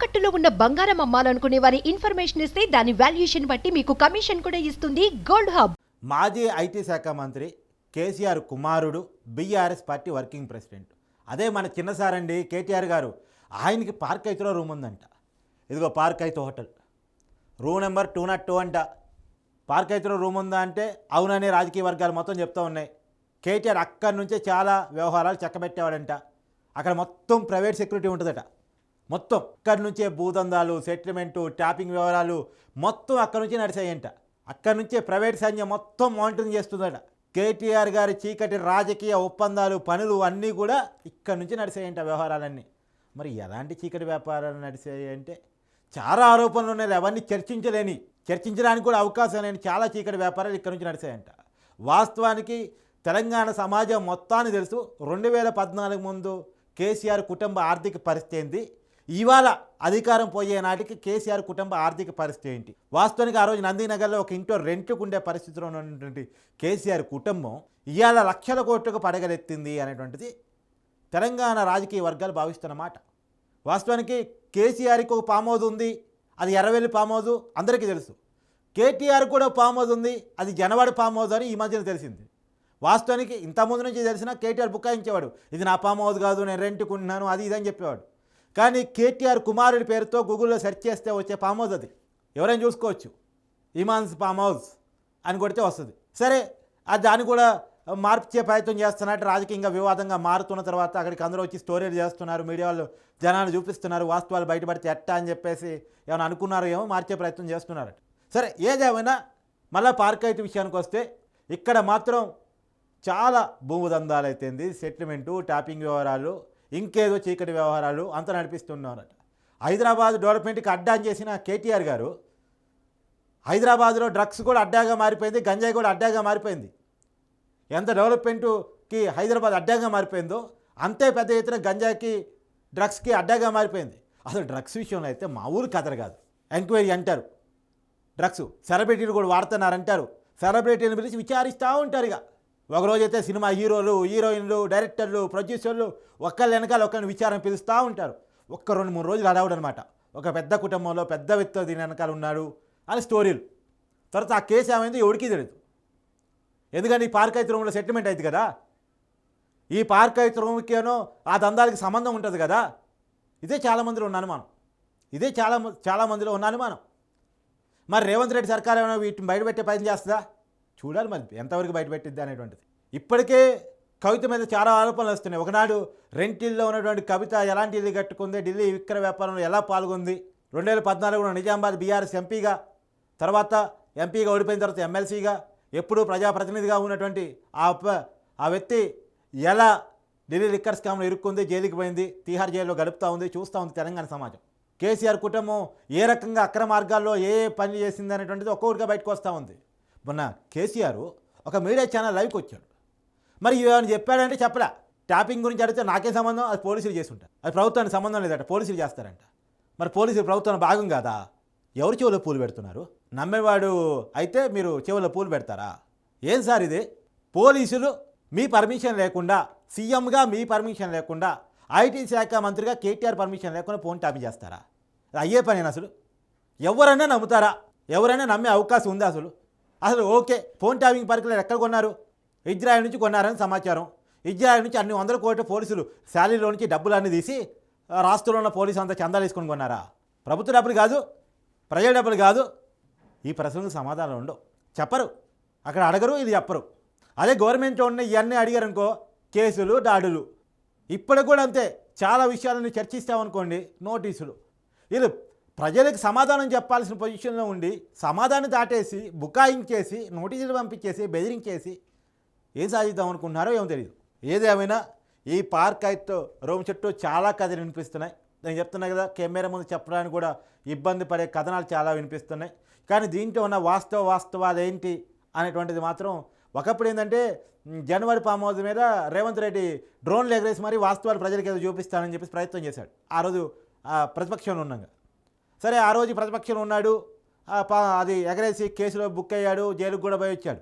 తాకట్టులో ఉన్న బంగారం అమ్మాలనుకునే వారి ఇన్ఫర్మేషన్ ఇస్తే దాని వాల్యుయేషన్ బట్టి మీకు కమిషన్ కూడా ఇస్తుంది గోల్డ్ హబ్. మాజీ ఐటీ శాఖ మంత్రి కేసీఆర్ కుమారుడు బీఆర్ఎస్ పార్టీ వర్కింగ్ ప్రెసిడెంట్. అదే మన చిన్నసార్ అండి కేటీఆర్ గారు. ఆయనకి పార్క్ అయితేలో రూమ్ ఉందంట. ఇదిగో పార్క్ అయితే హోటల్ రూమ్ నెంబర్ 202 అంట. పార్క్ అయితేలో రూమ్ ఉందా అంటే అవునని రాజకీయ వర్గాలు మొత్తం చెప్తూ ఉన్నాయి. కేటీఆర్ అక్కడి నుంచే చాలా వ్యవహారాలు చక్కబెట్టేవాడంట. అక్కడ మొత్తం ప్రైవేట్ సెక్యూరిటీ ఉంటుందట. మొత్తం అక్కడి నుంచే భూదందాలు, సెటిల్మెంటు, ట్యాపింగ్ వ్యవహారాలు మొత్తం అక్కడి నుంచే నడిచాయంట. అక్కడి నుంచే ప్రైవేట్ సైన్యం మొత్తం మానిటరింగ్ చేస్తుందట. కేటీఆర్ గారి చీకటి రాజకీయ ఒప్పందాలు, పనులు అన్నీ కూడా ఇక్కడి నుంచి నడిచాయంట వ్యవహారాలన్నీ. మరి ఎలాంటి చీకటి వ్యాపారాలు నడిచాయి అంటే చాలా ఆరోపణలు ఉన్నాయి. అవన్నీ చర్చించడానికి కూడా అవకాశం లేని చాలా చీకటి వ్యాపారాలు ఇక్కడి నుంచి నడిచాయంట. వాస్తవానికి తెలంగాణ సమాజం మొత్తాన్ని తెలుసు 2014 ముందు కేసీఆర్ కుటుంబ ఆర్థిక పరిస్థితి ఏంటి, ఇవాళ అధికారం పోయే నాటికి కేసీఆర్ కుటుంబ ఆర్థిక పరిస్థితి ఏంటి. వాస్తవానికి ఆ రోజు నందినగర్లో ఒక ఇంట్లో రెంట్కు ఉండే పరిస్థితిలో ఉన్నటువంటి కేసీఆర్ కుటుంబం ఇవాళ లక్షల కోట్లకు పడగలెత్తింది అనేటువంటిది తెలంగాణ రాజకీయ వర్గాలు భావిస్తున్నమాట. వాస్తవానికి కేసీఆర్కి ఒక ఫామ్ హౌస్ ఉంది, అది ఎర్రవెల్లి ఫామ్ హౌస్ అందరికీ తెలుసు. కేటీఆర్ కూడా ఫామ్ హౌస్ ఉంది, అది జనవాడ ఫామ్ హౌస్ అని ఈ మధ్యన తెలిసింది. వాస్తవానికి ఇంతకుముందు నుంచి తెలిసినా కేటీఆర్ బుకాయించేవాడు, ఇది నా ఫామ్ హౌస్ కాదు, నేను రెంట్కుంటున్నాను, అది ఇదని చెప్పేవాడు. కానీ కేటీఆర్ కుమారుడి పేరుతో గూగుల్లో సెర్చ్ చేస్తే వచ్చే ఫామ్ హౌస్ అది. ఎవరైనా చూసుకోవచ్చు, ఇమాన్స్ ఫామ్ హౌస్ అని కొడితే వస్తుంది. సరే, అది దాన్ని కూడా మార్చే ప్రయత్నం చేస్తున్నట్టు రాజకీయంగా వివాదంగా మారుతున్న తర్వాత అక్కడికి అందరూ వచ్చి స్టోరీలు చేస్తున్నారు, మీడియా వాళ్ళు జనాలు చూపిస్తున్నారు, వాస్తవాలు బయటపడితే ఎట్టా అని చెప్పేసి ఏమైనా అనుకున్నారో ఏమో మార్చే ప్రయత్నం చేస్తున్నారట. సరే, ఏదేమైనా మళ్ళీ పార్క్ అయితే విషయానికి వస్తే ఇక్కడ మాత్రం చాలా భూదందాలు అయితేంది, సెటిల్మెంటు, ట్యాపింగ్ వ్యవహారాలు, ఇంకేదో చీకటి వ్యవహారాలు అంతా నడిపిస్తున్నారట. హైదరాబాద్ డెవలప్మెంట్కి అడ్డా చేసిన కేటీఆర్ గారు హైదరాబాద్లో డ్రగ్స్ కూడా అడ్డాగా మారిపోయింది, గంజాయి కూడా అడ్డాగా మారిపోయింది. ఎంత డెవలప్మెంటుకి హైదరాబాద్ అడ్డాగా మారిపోయిందో అంతే పెద్ద ఎత్తున గంజాయికి, డ్రగ్స్కి అడ్డాగా మారిపోయింది. అసలు డ్రగ్స్ విషయంలో అయితే మా ఊరు కథలు కాదు. ఎంక్వైరీ అంటారు, డ్రగ్స్ సెలబ్రిటీలు కూడా వాడుతున్నారంటారు, సెలబ్రిటీని పిలిచి విచారిస్తూ ఉంటారు. ఇక ఒకరోజైతే సినిమా హీరోలు, హీరోయిన్లు, డైరెక్టర్లు, ప్రొడ్యూసర్లు ఒక్కళ్ళ వెనకాల ఒకరిని విచారణ పిలుస్తూ ఉంటారు. 1-2-3 రోజులు అడవుడు అనమాట. ఒక పెద్ద కుటుంబంలో పెద్ద వ్యక్తి దీని వెనకాల ఉన్నాడు అని స్టోరీలు. తర్వాత ఆ కేసు ఏమైంది ఎవరికి తెలియదు. ఎందుకంటే ఈ పార్క్ అయితే రూమ్లో సెటిల్మెంట్ అవుతుంది కదా, ఈ పార్క్ అయితే రూమ్కేనో ఆ దందాలకి సంబంధం ఉంటుంది కదా. ఇదే చాలామందిలో ఉన్న అనుమానం, ఇదే చాలా మందిలో ఉన్న అనుమానం. మరి రేవంత్ రెడ్డి సర్కార్ ఏమైనా వీటిని బయటపెట్టే ప్రయత్నం చేస్తుందా? చూడాలి మరి ఎంతవరకు బయటపెట్టిద్ది అనేటువంటిది. ఇప్పటికే కవిత మీద చాలా ఆరోపణలు వస్తున్నాయి. ఒకనాడు రెంటిల్లో ఉన్నటువంటి కవిత ఎలాంటి ఇల్లు కట్టుకుంది, ఢిల్లీ విక్రయ వ్యాపారంలో ఎలా పాల్గొంది, 2014లో నిజామాబాద్ బీఆర్ఎస్ ఎంపీగా, తర్వాత ఎంపీగా ఓడిపోయిన తర్వాత ఎమ్మెల్సీగా, ఎప్పుడూ ప్రజాప్రతినిధిగా ఉన్నటువంటి ఆ వ్యక్తి ఎలా ఢిల్లీ లిక్కర్ స్కామ్లో ఇరుక్కుంది, జైలుకి పోయింది, తీహార్ జైల్లో గడుపుతూ ఉంది, చూస్తూ ఉంది తెలంగాణ సమాజం. కేసీఆర్ కుటుంబం ఏ రకంగా అక్రమ మార్గాల్లో ఏ పని చేసింది అనేటువంటిది ఒక్కొక్కటిగా బయటకు వస్తూ ఉంది. మొన్న కేసీఆర్ ఒక మీడియా ఛానల్ లైవ్కి వచ్చాడు. మరి ఏమైనా చెప్పాడంటే చెప్పలే. ట్యాపింగ్ గురించి అడిగితే నాకేం సంబంధం, అది పోలీసులు చేసి ఉంటారు, అది ప్రభుత్వానికి సంబంధం లేదట, పోలీసులు చేస్తారంట. మరి పోలీసులు ప్రభుత్వం భాగం కాదా? ఎవరు చెవులో పూలు పెడుతున్నారు? నమ్మేవాడు అయితే మీరు చెవులో పూలు పెడతారా? ఏం సార్ ఇది? పోలీసులు మీ పర్మిషన్ లేకుండా, సీఎంగా మీ పర్మిషన్ లేకుండా, ఐటీ శాఖ మంత్రిగా కేటీఆర్ పర్మిషన్ లేకుండా ఫోన్ ట్యాపింగ్ చేస్తారా? అది అయ్యే పనేనా? అసలు ఎవరైనా నమ్ముతారా? ఎవరైనా నమ్మే అవకాశం ఉందా? అసలు ఓకే, ఫోన్ ట్యాపింగ్ పరికరాలు ఎక్కడ కొన్నారు? ఇజ్రాయెల్ నుంచి కొన్నారని సమాచారం. ఇజ్రాయెల్ నుంచి అన్ని 100 కోట్ల పోలీసులు శాలరీలో నుంచి డబ్బులన్నీ తీసి రాష్ట్రంలో ఉన్న పోలీసు అంతా చందాలు తీసుకొని కొన్నారా? ప్రభుత్వ డబ్బులు కాదు, ప్రజల డబ్బులు కాదు. ఈ ప్రశ్నలకు సమాధానం ఉండవు, చెప్పరు, అక్కడ అడగరు, ఇది చెప్పరు. అదే గవర్నమెంట్లో ఉన్న ఇవన్నీ అడిగారనుకో కేసులు, దాడులు. ఇప్పటికి కూడా అంతే, చాలా విషయాలను చర్చిస్తామనుకోండి నోటీసులు. వీళ్ళు ప్రజలకు సమాధానం చెప్పాల్సిన పొజిషన్లో ఉండి సమాధానం దాటేసి బుకాయించేసి నోటీసులు పంపించేసి బెదిరించేసి ఏం సాధిద్దాం అనుకుంటున్నారో ఏమో తెలియదు. ఏదేమైనా ఈ పార్క్ అయితే రూమ్ చుట్టూ చాలా కథలు వినిపిస్తున్నాయి. నేను చెప్తున్నా కదా, కెమెరా ముందు చెప్పడానికి కూడా ఇబ్బంది పడే కథనాలు చాలా వినిపిస్తున్నాయి. కానీ దీంట్లో ఉన్న వాస్తవాలు ఏంటి అనేటువంటిది మాత్రం ఒకప్పుడు ఏంటంటే జనవరి ఫామ్ హౌస్ మీద రేవంత్ రెడ్డి డ్రోన్లు ఎగరేసి మరి వాస్తవాలు ప్రజలకు ఏదో చూపిస్తానని చెప్పేసి ప్రయత్నం చేశాడు ఆ రోజు ప్రతిపక్షంలో ఉన్నాగా. సరే, ఆ రోజు ప్రతిపక్షంలో ఉన్నాడు, అది ఎగరేసి కేసులో బుక్ అయ్యాడు, జైలుకు కూడా పోయి వచ్చాడు.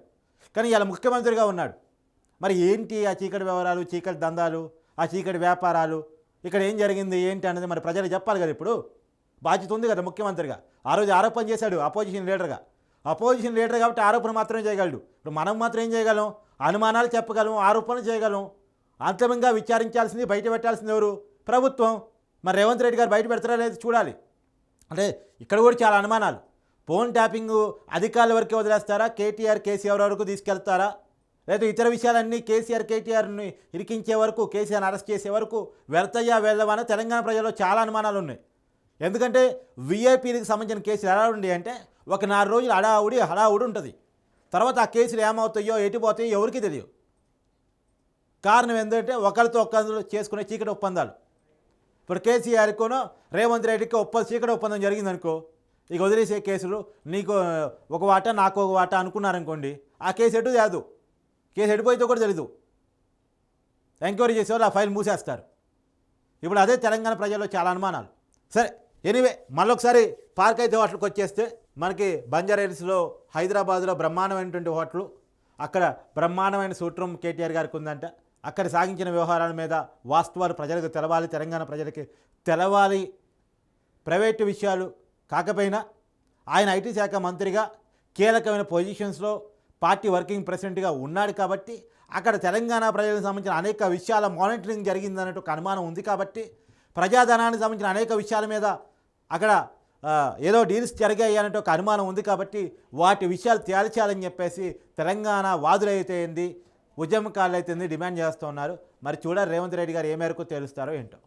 కానీ ఇలా ముఖ్యమంత్రిగా ఉన్నాడు. మరి ఏంటి ఆ చీకటి వ్యవహారాలు, చీకటి దందాలు, ఆ చీకటి వ్యాపారాలు, ఇక్కడ ఏం జరిగింది ఏంటి అనేది మరి ప్రజలకు చెప్పాలి కదా. ఇప్పుడు బాధ్యత ఉంది కదా ముఖ్యమంత్రిగా. ఆ రోజు ఆరోపణ చేశాడు అపోజిషన్ లీడర్ కాబట్టి ఆరోపణ మాత్రమే చేయగలడు. ఇప్పుడు మనం మాత్రం ఏం చేయగలం? అనుమానాలు చెప్పగలం, ఆరోపణలు చేయగలం. అంతిమంగా విచారించాల్సింది, బయట పెట్టాల్సింది ఎవరు? ప్రభుత్వం. మరి రేవంత్ రెడ్డి గారు బయట పెడతారా లేదు చూడాలి. అంటే ఇక్కడ కూడా చాలా అనుమానాలు. ఫోన్ ట్యాపింగ్ అధికారుల వరకే వదిలేస్తారా? కేటీఆర్ కేసీఆర్ వరకు తీసుకెళ్తారా? లేదా ఇతర విషయాలన్నీ కేటీఆర్ని ఇరికించే వరకు, కేసీఆర్ని అరెస్ట్ చేసే వరకు వెళ్తాయా వెళ్ళవని తెలంగాణ ప్రజల్లో చాలా అనుమానాలు ఉన్నాయి. ఎందుకంటే వీఐపీలకు సంబంధించిన కేసులు ఎలా ఉండి అంటే ఒక 4 రోజులు హడావుడి ఉంటుంది. తర్వాత ఆ కేసులు ఏమవుతాయో ఎటుపోతాయో ఎవరికి తెలియదు. కారణం ఏంటంటే ఒకరితో ఒకరు చేసుకునే చీకటి ఒప్పందాలు. ఇప్పుడు కేసీఆర్కునో రేవంత్ రెడ్డికి చీకటి ఒప్పందం జరిగిందనుకో, ఇక వదిలేసే కేసులు నీకు ఒక వాటా నాకు ఒక వాటా అనుకున్నారనుకోండి, ఆ కేసు ఎటు కాదు, కేసు ఎడిపోయితే కూడా తెలీదు. ఎంక్వైరీ చేసేవాళ్ళు ఆ ఫైల్ మూసేస్తారు. ఇప్పుడు అదే తెలంగాణ ప్రజల్లో చాలా అనుమానాలు. సరే, ఎనీవే మళ్ళొకసారి పార్క్ అయితే హోటల్కి వచ్చేస్తే మనకి బంజారాహిల్స్లో హైదరాబాద్లో బ్రహ్మాండమైనటువంటి హోటలు, అక్కడ బ్రహ్మాండమైన సూత్రం కేటీఆర్ గారికి ఉందంట. అక్కడ సాగించిన వ్యవహారాల మీద వాస్తవాలు ప్రజలకు తెలవాలి, తెలంగాణ ప్రజలకి తెలవాలి. ప్రైవేటు విషయాలు కాకపోయినా ఆయన ఐటీ శాఖ మంత్రిగా కీలకమైన పొజిషన్స్లో పార్టీ వర్కింగ్ ప్రెసిడెంట్గా ఉన్నాడు కాబట్టి అక్కడ తెలంగాణ ప్రజలకు సంబంధించిన అనేక విషయాల మానిటరింగ్ జరిగిందన్నట్టు ఒక అనుమానం ఉంది కాబట్టి ప్రజాధనానికి సంబంధించిన అనేక విషయాల మీద అక్కడ ఏదో డీల్స్ జరిగాయి అన్నట్టు ఒక అనుమానం ఉంది కాబట్టి వాటి విషయాలు తేల్చాలని చెప్పేసి తెలంగాణ వాదులైతే ఏంది, ఉద్యమకారులు అయితే డిమాండ్ చేస్తూ ఉన్నారు. మరి చూడాలి రేవంత్ రెడ్డి గారు ఏ మేరకు తేలుస్తారో ఏంటో.